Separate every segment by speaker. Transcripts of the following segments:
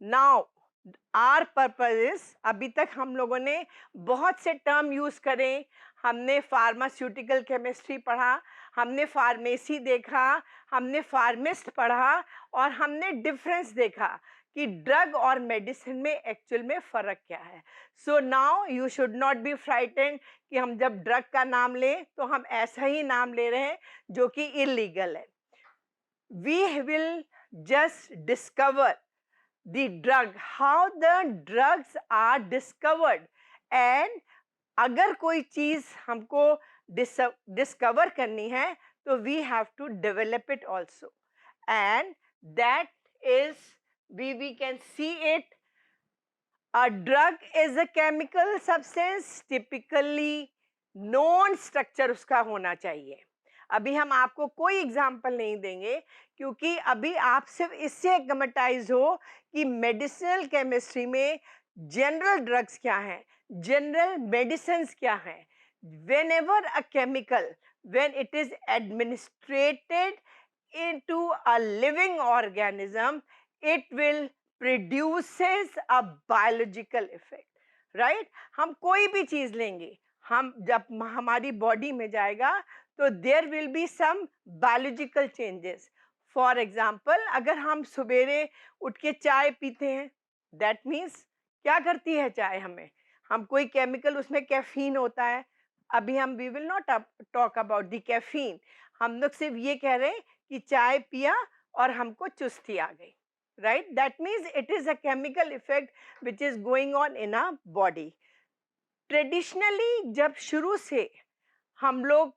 Speaker 1: Now are purpose is, अभी तक हम लोगों ने बहुत से टर्म यूज करे, हमने फार्मास्यूटिकल केमिस्ट्री पढ़ा, हमने फार्मेसी देखा, हमने फार्मिस्ट पढ़ा, और हमने डिफरेंस देखा कि ड्रग और मेडिसिन में एक्चुअल में फर्क क्या है. So now you should not be frightened कि हम जब ड्रग का नाम लें तो हम ऐसा ही नाम ले रहे हैं जो कि इलीगल है. We will just discover the drug, how the drugs are discovered, and अगर कोई चीज हमको डिस्कवर करनी है तो we have to develop it also, and that is we can see it. A drug is a chemical substance, typically known structure उसका होना चाहिए. अभी हम आपको कोई एग्जाम्पल नहीं देंगे क्योंकि अभी आप सिर्फ इससे एक्मेटाइज हो कि मेडिसिनल केमिस्ट्री में जनरल ड्रग्स क्या हैं, जनरल मेडिसिन क्या हैं. whenever a chemical, when it is administrated into a living organism, it will produces a biological effect, right? हम कोई भी चीज लेंगे, हम जब हमारी बॉडी में जाएगा तो there will be some biological changes. For example, अगर हम सवेरे उठ के चाय पीते हैं, दैट मीन्स क्या करती है चाय हमें, हम कोई केमिकल, उसमें कैफीन होता है. अभी हम we will not talk about the caffeine, हम लोग सिर्फ ये कह रहे हैं कि चाय पिया और हमको चुस्ती आ गई, right? That means it is a chemical effect which is going on in a body. Traditionally जब शुरू से हम लोग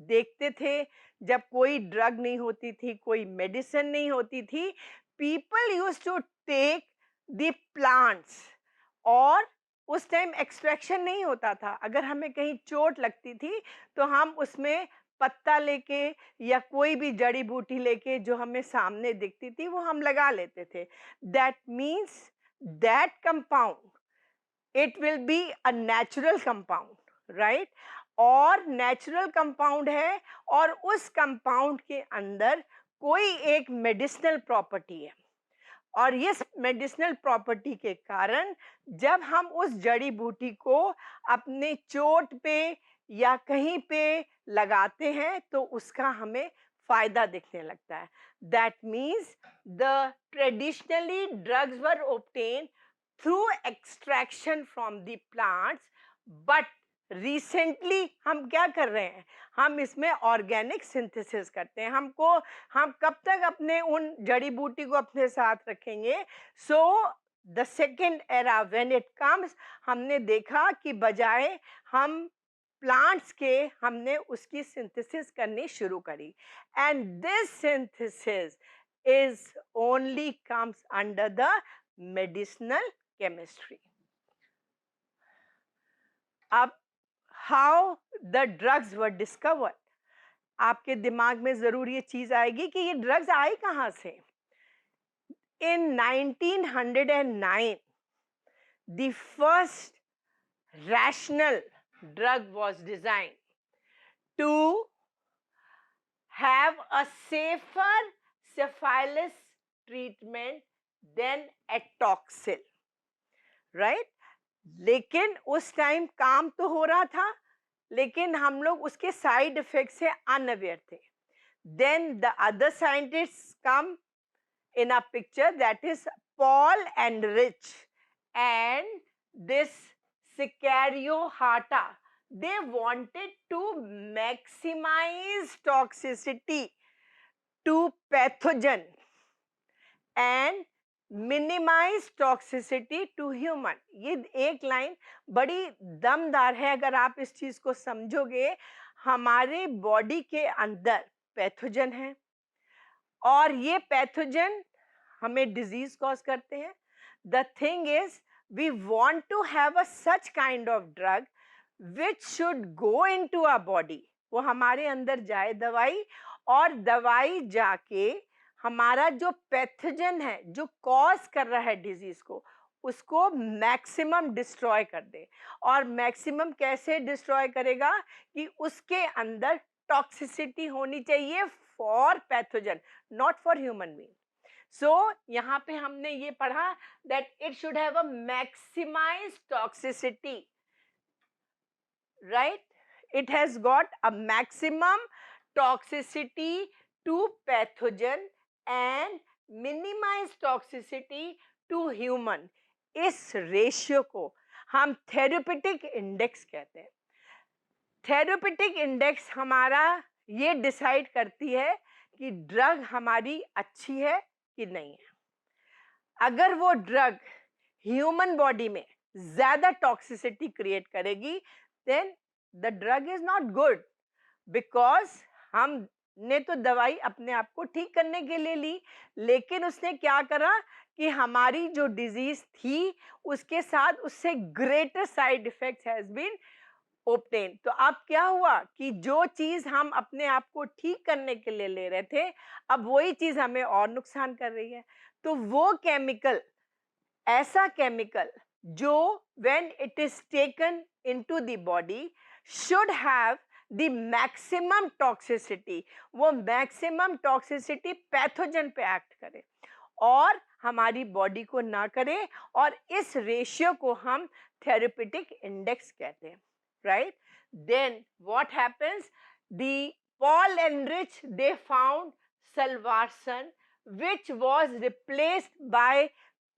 Speaker 1: देखते थे, जब कोई ड्रग नहीं होती थी, कोई मेडिसिन नहीं होती थी, people use to take the plants, और उस टाइम एक्सट्रैक्शन नहीं होता था. अगर हमें कहीं चोट लगती थी तो हम उसमें पत्ता लेके या कोई भी जड़ी बूटी लेके जो हमें सामने दिखती थी वो हम लगा लेते थे. That means that compound, it will be a natural compound, right? और नेचुरल कंपाउंड है और उस कंपाउंड के अंदर कोई एक मेडिसिनल प्रॉपर्टी है, और इस मेडिसिनल प्रॉपर्टी के कारण जब हम उस जड़ी बूटी को अपने चोट पे या कहीं पे लगाते हैं तो उसका हमें फायदा दिखने लगता है. That means the traditionally drugs were obtained through extraction from the plants, but recently हम क्या कर रहे हैं, हम इसमें ऑर्गेनिक सिंथेसिस करते हैं. हम कब तक अपने उन जड़ी बूटी को अपने साथ रखेंगे? So the second era when it comes, हमने देखा कि बजाय हम प्लांट्स के, हमने उसकी सिंथेसिस करनी शुरू करी, and this synthesis is only comes under the medicinal chemistry. अब how the drugs were discovered, आपके दिमाग में जरूर ये चीज आएगी कि ये ड्रग्स आई कहां से. इन 1909 the first rational drug was designed to have a safer syphilis treatment than atoxil, right? लेकिन उस टाइम काम तो हो रहा था, लेकिन हम लोग उसके साइड इफेक्ट से अनअवेयर थे. Then the other scientists come in a picture, that is Paul and Rich and this Sicario Hata. They wanted to maximize toxicity to pathogen and minimize toxicity to human. ये एक line बड़ी दमदार है. अगर आप इस चीज को समझोगे, हमारे बॉडी के अंदर पैथोजन है और ये पैथोजन हमें डिजीज कॉज करते हैं. The thing is we want to have a such kind of drug which should go into our body, वो हमारे अंदर जाए दवाई, और दवाई जाके हमारा जो पैथोजन है जो कॉज कर रहा है डिजीज को, उसको मैक्सिमम डिस्ट्रॉय कर दे. और मैक्सिमम कैसे डिस्ट्रॉय करेगा कि उसके अंदर टॉक्सिसिटी होनी चाहिए for pathogen, not for human being. यहाँ पे हमने ये पढ़ा that it should have a maximized toxicity, right? It has got a maximum toxicity to pathogen and minimized toxicity to human. इस रेशियो को हम थेरेप्यूटिक इंडेक्स कहते हैं. थेरेप्यूटिक इंडेक्स हमारा ये डिसाइड करती है कि ड्रग हमारी अच्छी है कि नहीं है. अगर वो ड्रग ह्यूमन बॉडी में ज्यादा टॉक्सिसिटी क्रिएट करेगी, then the drug is not good, because हमने तो दवाई अपने आप को ठीक करने के लिए ली, लेकिन उसने क्या करा कि हमारी जो डिजीज थी उसके साथ उससे greater side effects has been obtain. तो अब क्या हुआ कि जो चीज हम अपने आप को ठीक करने के लिए ले रहे थे, अब वही चीज हमें और नुकसान कर रही है. तो वो केमिकल, ऐसा केमिकल जो when it is taken into the body should have the maximum toxicity, वो maximum toxicity पैथोजन पे एक्ट करे और हमारी बॉडी को ना करे, और इस रेशियो को हम थेरेप्यूटिक इंडेक्स कहते हैं, right? Then what happens? The Paul and Rich, they found salvarsan, which was replaced by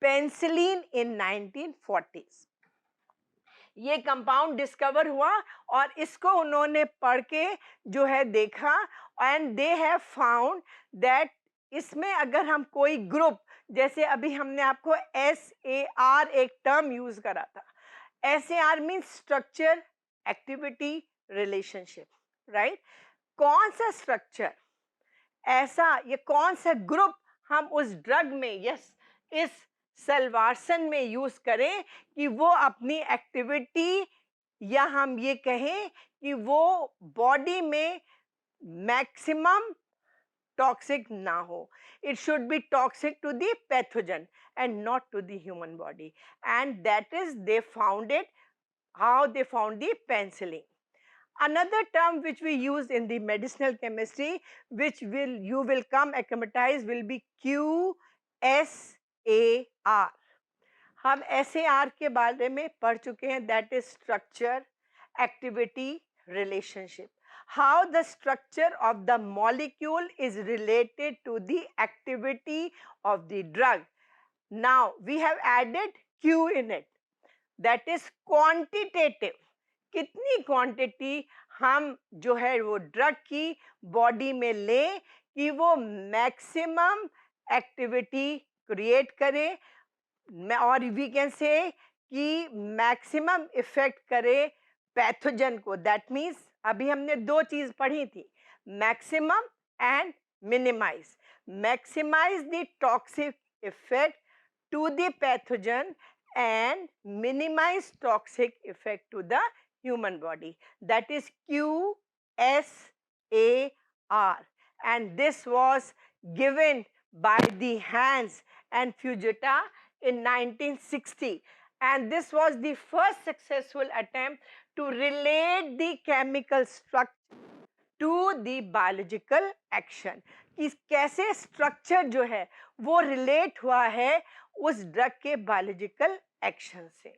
Speaker 1: penicillin in 1940s. ये कंपाउंड डिस्कवर हुआ और इसको उन्होंने पढ़ के जो है देखा, and they have found that इसमें अगर हम कोई ग्रुप, जैसे अभी हमने आपको SAR एक टर्म यूज करा था. SAR means structure, activity, relationship, right? कौन सा स्ट्रक्चर ऐसा, ये कौन सा ग्रुप हम उस ड्रग में, यस, इस सल्वारसन में यूज करें कि वो अपनी एक्टिविटी, या हम ये कहें कि वो बॉडी में मैक्सिमम टॉक्सिक ना हो. It should be toxic to the pathogen and not to the human body, and that is they found it, how they found the penicillin. Another term which we use in the medicinal chemistry, which you will come acclimatize, will be QSAR. हम SAR के बारे में पढ़ चुके हैं, that is structure, activity, relationship. How the structure of the molecule is related to the activity of the drug. Now we have added Q in it. That is quantitative. कितनी quantity हम जो है वो ड्रग की body में लें कि वो मैक्सिमम एक्टिविटी क्रिएट करे, और वी कैन से कि मैक्सिमम इफेक्ट करे पैथोजन को. दैट मीन्स अभी हमने दो चीज पढ़ी थी, maximum and minimize. Maximize the toxic effect to the pathogen and minimize toxic effect to the human body. That is QSAR, and this was given by the Hans and Fujita in 1960, and this was the first successful attempt to relate the chemical structure to the biological action. कि कैसे structure जो है वो relate हुआ है उस drug के biological action से.